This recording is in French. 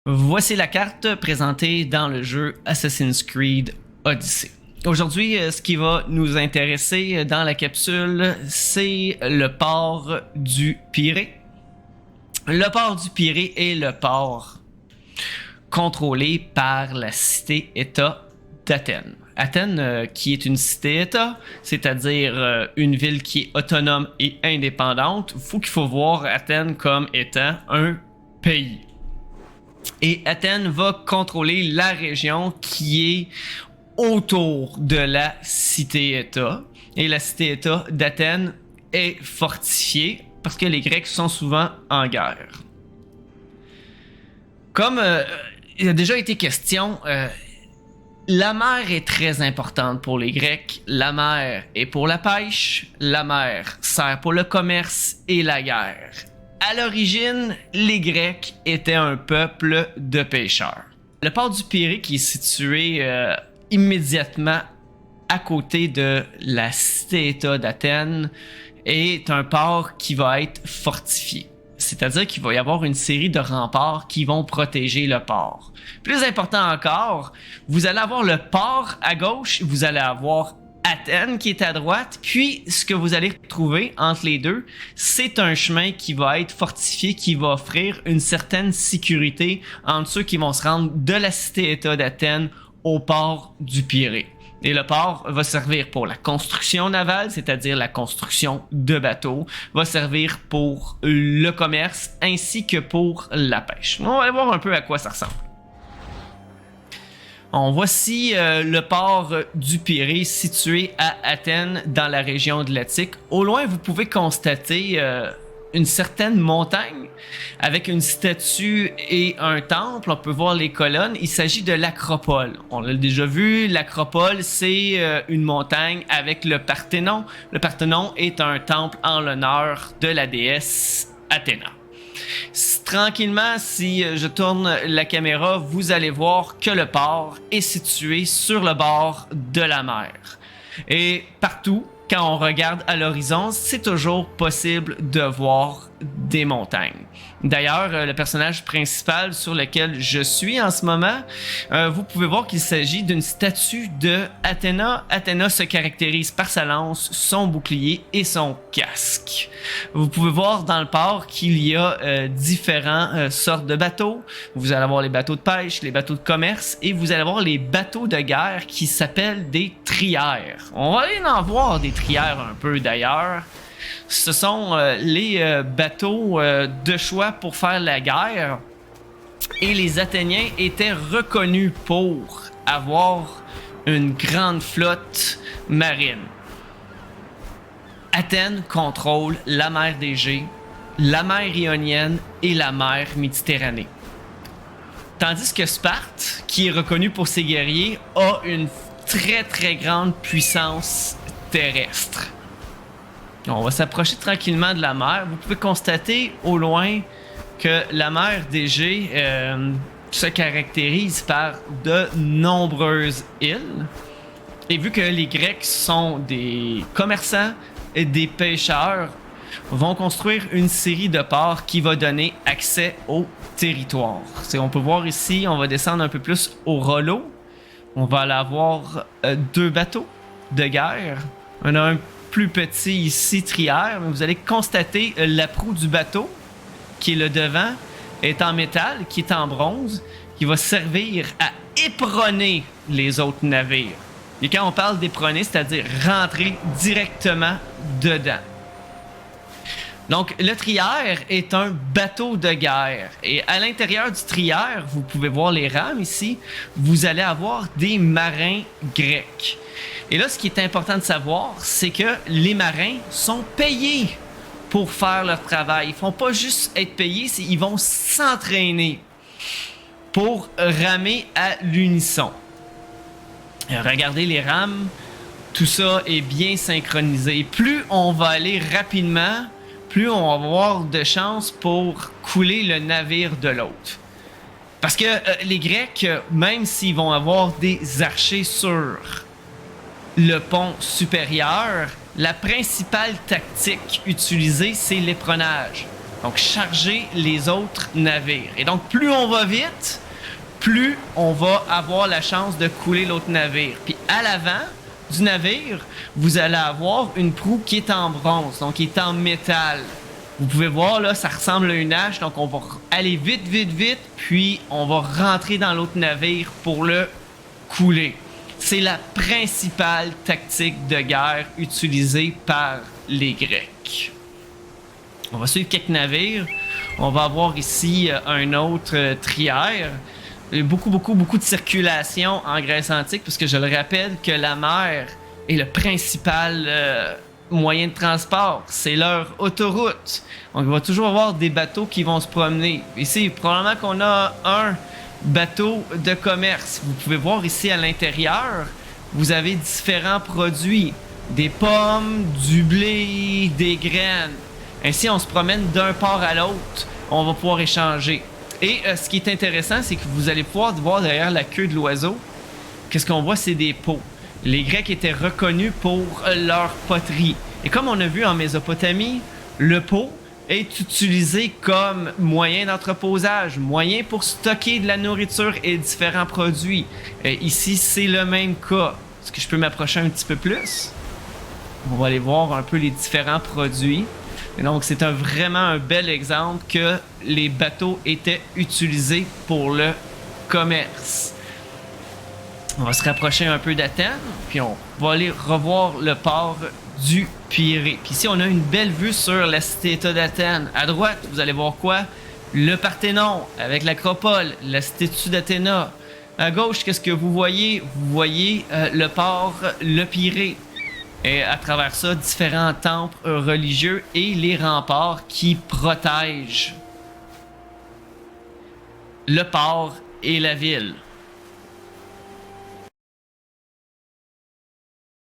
Voici la carte présentée dans le jeu Assassin's Creed Odyssey. Aujourd'hui, ce qui va nous intéresser dans la capsule, c'est le port du Pirée. Le port du Pirée est le port contrôlé par la cité-État d'Athènes. Athènes, qui est une cité-État, c'est-à-dire une ville qui est autonome et indépendante, il faut voir Athènes comme étant un pays. Et Athènes va contrôler la région qui est autour de la cité-État. Et la cité-État d'Athènes est fortifiée parce que les Grecs sont souvent en guerre. Comme il a déjà été question, la mer est très importante pour les Grecs. La mer est pour la pêche, la mer sert pour le commerce et la guerre. À l'origine, les Grecs étaient un peuple de pêcheurs. Le port du Pirée, qui est situé immédiatement à côté de la cité-État d'Athènes, est un port qui va être fortifié. C'est-à-dire qu'il va y avoir une série de remparts qui vont protéger le port. Plus important encore, vous allez avoir le port à gauche, vous allez avoir Athènes qui est à droite, puis ce que vous allez trouver entre les deux, c'est un chemin qui va être fortifié, qui va offrir une certaine sécurité entre ceux qui vont se rendre de la cité-État d'Athènes au port du Pirée. Et le port va servir pour la construction navale, c'est-à-dire la construction de bateaux, va servir pour le commerce ainsi que pour la pêche. On va aller voir un peu à quoi ça ressemble. Voici le port du Pirée situé à Athènes dans la région de l'Attique. Au loin, vous pouvez constater une certaine montagne avec une statue et un temple. On peut voir les colonnes. Il s'agit de l'Acropole. On l'a déjà vu, l'Acropole, c'est une montagne avec le Parthénon. Le Parthénon est un temple en l'honneur de la déesse Athéna. Tranquillement, si je tourne la caméra, vous allez voir que le port est situé sur le bord de la mer. Et partout, quand on regarde à l'horizon, c'est toujours possible de voir des montagnes. D'ailleurs, le personnage principal sur lequel je suis en ce moment, vous pouvez voir qu'il s'agit d'une statue de Athéna. Athéna se caractérise par sa lance, son bouclier et son casque. Vous pouvez voir dans le port qu'il y a différentes sortes de bateaux. Vous allez avoir les bateaux de pêche, les bateaux de commerce et vous allez avoir les bateaux de guerre qui s'appellent des triaires. On va aller en voir des triaires un peu d'ailleurs. Ce sont les bateaux de choix pour faire la guerre et les Athéniens étaient reconnus pour avoir une grande flotte marine. Athènes contrôle la mer d'Égée, la mer Ionienne et la mer Méditerranée. Tandis que Sparte, qui est reconnue pour ses guerriers, a une très très grande puissance terrestre. On va s'approcher tranquillement de la mer. Vous pouvez constater au loin que la mer d'Égée se caractérise par de nombreuses îles. Et vu que les Grecs sont des commerçants et des pêcheurs, vont construire une série de ports qui va donner accès au territoire. On peut voir ici, on va descendre un peu plus au Rollo. On va aller avoir deux bateaux de guerre. On a un plus petit ici, triaire, mais vous allez constater la proue du bateau, qui est le devant, est en métal, qui est en bronze, qui va servir à éperonner les autres navires. Et quand on parle d'éperonner, c'est-à-dire rentrer directement dedans. Donc, le triaire est un bateau de guerre. Et à l'intérieur du triaire, vous pouvez voir les rames ici, vous allez avoir des marins grecs. Et là, ce qui est important de savoir, c'est que les marins sont payés pour faire leur travail. Ils ne font pas juste être payés, ils vont s'entraîner pour ramer à l'unisson. Regardez les rames, tout ça est bien synchronisé. Plus on va aller rapidement, plus on va avoir de chances pour couler le navire de l'autre. Parce que les Grecs, même s'ils vont avoir des archers sur le pont supérieur, la principale tactique utilisée, c'est l'éperonnage. Donc, charger les autres navires. Et donc, plus on va vite, plus on va avoir la chance de couler l'autre navire. Puis à l'avant du navire, vous allez avoir une proue qui est en bronze, donc qui est en métal. Vous pouvez voir, là, ça ressemble à une hache, donc on va aller vite, vite, vite, puis on va rentrer dans l'autre navire pour le couler. C'est la principale tactique de guerre utilisée par les Grecs. On va suivre quelques navires. On va avoir ici un autre triaire. Beaucoup de circulation en Grèce antique, parce que je le rappelle que la mer est le principal moyen de transport. C'est leur autoroute. Donc, il va toujours avoir des bateaux qui vont se promener. Ici, probablement qu'on a un bateau de commerce. Vous pouvez voir ici à l'intérieur, vous avez différents produits. Des pommes, du blé, des graines. Ainsi, on se promène d'un port à l'autre. On va pouvoir échanger. Et ce qui est intéressant, c'est que vous allez pouvoir voir derrière la queue de l'oiseau, qu'est-ce qu'on voit, c'est des pots. Les Grecs étaient reconnus pour leur poterie. Et comme on a vu en Mésopotamie, le pot est utilisé comme moyen d'entreposage, moyen pour stocker de la nourriture et différents produits. Ici, c'est le même cas. Est-ce que je peux m'approcher un petit peu plus? On va aller voir un peu les différents produits. Et donc, c'est vraiment un bel exemple que les bateaux étaient utilisés pour le commerce. On va se rapprocher un peu d'Athènes, puis on va aller revoir le port du Pirée. Puis ici, on a une belle vue sur la cité-État d'Athènes. À droite, vous allez voir quoi? Le Parthénon, avec l'acropole, la statue d'Athéna. À gauche, qu'est-ce que vous voyez? Vous voyez le port, le Pirée. Et à travers ça, différents temples religieux et les remparts qui protègent le port et la ville.